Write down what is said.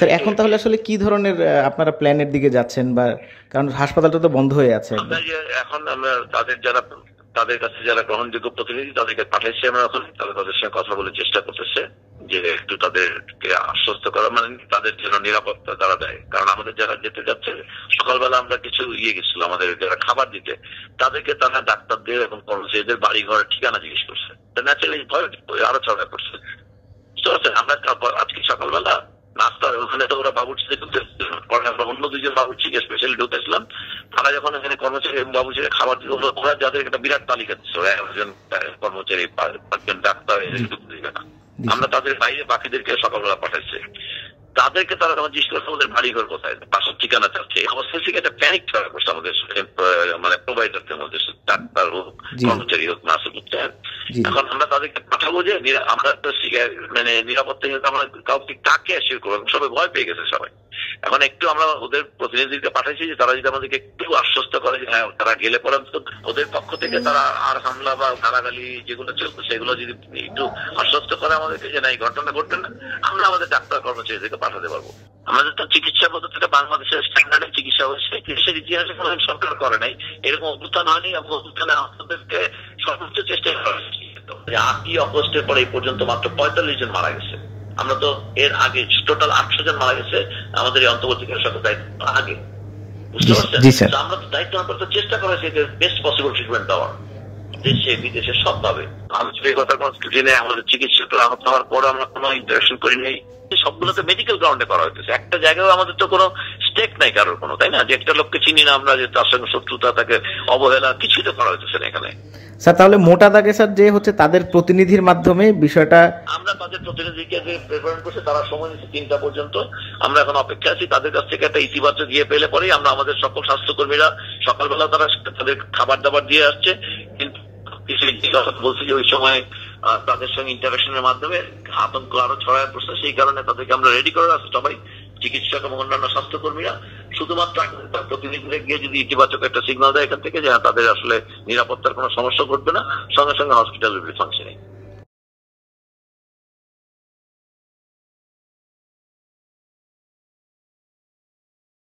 Sir এখন তাহলে আসলে কি ধরনের আপনারা প্ল্যানের দিকে যাচ্ছেন, বা কারণ হাসপাতালটা তো বন্ধ হয়ে আছে আমরা একদম। যে এখন আমরা তাদের কাছে যারা গ্রহণযোগ্য প্রতিনিধি তাদেরকে পাঠাইছি আমরা, এখন তারা তাদের সঙ্গে কথা বলে চেষ্টা করতেছে যে একটু তাদেরকে আশ্বস্ত করা, মানে তাদের জন্য নিরাপত্তা তারা দেয়। কারণ আমাদের যারা যেতে যাচ্ছে সকালবেলা আমরা কিছু গেছিল আমাদের যারা খাবার দিতে, তাদেরকে তারা ডাক্তারদের এবং কর্মচারীদের বাড়ি ঘরের ঠিকানা জিজ্ঞেস করছে, ন্যাচারালি ভয় আরো ছড়া করছে। বুঝতে পারছেন? আমরা আজকে সকালবেলা নাস্তার ওখানে তো ওরা বাবুর্চিতে ঢুকতেছিল, পরে আমরা অন্য দুইজন বাবুর্চিকে স্পেশালি ঢুকতেছিলাম। তারা যখন এখানে কর্মচারী এবং বাবুর্চিকে খাবার দিল, ওরা যাদের একটা বিরাট তালিকা দিচ্ছে, ওরা একজন কর্মচারী, একজন ডাক্তার ঢুকতে দিবে না। আমরা তাদের বাইরে বাকিদেরকে সকালবেলা পাঠাচ্ছি। তাদেরকে তারা যখন জিজ্ঞেস করছে আমাদের বাড়ি ঘর কোথায়, বাসার ঠিকানা চাচ্ছে, এই অবস্থায় থেকে একটা প্যানিক ছড়া করছে আমাদের মানে প্রোভাইডারদের মধ্যে, ডাক্তার হোক, কর্মচারী হোক, নার্স হোক। এখন আমরা তাদেরকে পাঠাবো যে আমরা তো মানে নিরাপত্তা আমরা কাউকে কাকে অ্যাসিওর করবো, সবাই ভয় পেয়ে গেছে সবাই। এখন একটু আমরা ওদের প্রতিনিধিকে পাঠাইছি যে তারা যদি আমাদেরকে একটু আশ্বস্ত করে যে হ্যাঁ তারা গেলে পরে ওদের পক্ষ থেকে তারা আর হামলা বা গালাগালি যেগুলো চলতো সেগুলো যদি একটু আশ্বস্ত করে আমাদেরকে যে না এই ঘটনা ঘটবে না, আমরা আমাদের ডাক্তার কর্মচারীদেরকে পাঠাতে পারবো। আমাদের তো চিকিৎসা পদ্ধতিটা বাংলাদেশের স্ট্যান্ডার্ডের চিকিৎসা হয়েছে, দেশের ইতিহাসে কোনো সরকার করে নাই, এরকম অভ্যুত্থান হয়নি এবং অভ্যুত্থানে আমাদেরকে সর্বোচ্চ চেষ্টা করা হয়েছে। 8ই অগস্টের পরে এই পর্যন্ত মাত্র 45 জন মারা গেছে। আমরা তো এর আগে টোটাল 800 জন মারা গেছে আমাদের এই অন্তর্বর্তীকালীন সরকার দায়িত্ব আগে। বুঝতে পারছেন? আমরা তো দায়িত্ব নেওয়ার পর চেষ্টা করা হয়েছে বেস্ট পসিবল ট্রিটমেন্ট দেওয়ার, দেশে বিদেশে সব পাবে। এই কথার কোনো ত্রুটি নেই। আমাদের চিকিৎসকরা আহত হওয়ার পর আমরা কোনো ইন্টারাকশন করি নাই, সবগুলোতে মেডিকেল গ্রাউন্ডে করা হইতেছে। একটা জায়গায় আমাদের তো কোনো স্টেক নাই কারোর কোনো, তাই না? যে একটা লোককে চিনি না আমরা, যে তার সঙ্গে শত্রুতা, তাকে অবহেলা কিছুই তো করা হইতেছে না এখানে। স্যার তাহলে মোটা দাগে স্যার যে হচ্ছে তাদের প্রতিনিধির মাধ্যমে বিষয়টা, আমরা তাদের প্রতিনিধিকে যে প্রেরণ করছে তারা সময় নিচ্ছে 3টা পর্যন্ত। আমরা এখন অপেক্ষা আছি তাদের কাছ থেকে একটা ইতিবাচক ইয়ে পেলে পরেই আমরা আমাদের সকল স্বাস্থ্যকর্মীরা সকালবেলা তারা তাদের খাবার দাবার দিয়ে আসছে। কিন্তু বলছি যে ওই সময় তাদের সঙ্গে ইন্টারাকশনের মাধ্যমে আতঙ্ক আরো ছড়ায় পড়ছে, সেই কারণে তাদেরকে আমরা রেডি করে রাখছি সবাই, চিকিৎসক এবং অন্যান্য স্বাস্থ্যকর্মীরা। শুধুমাত্র প্রতিনিধিরা গিয়ে যদি ইতিবাচক একটা সিগন্যাল দেয় এখান থেকে যে তাদের আসলে নিরাপত্তার কোনো সমস্যা ঘটবে না, সঙ্গে সঙ্গে হসপিটাল ফাংশনিং।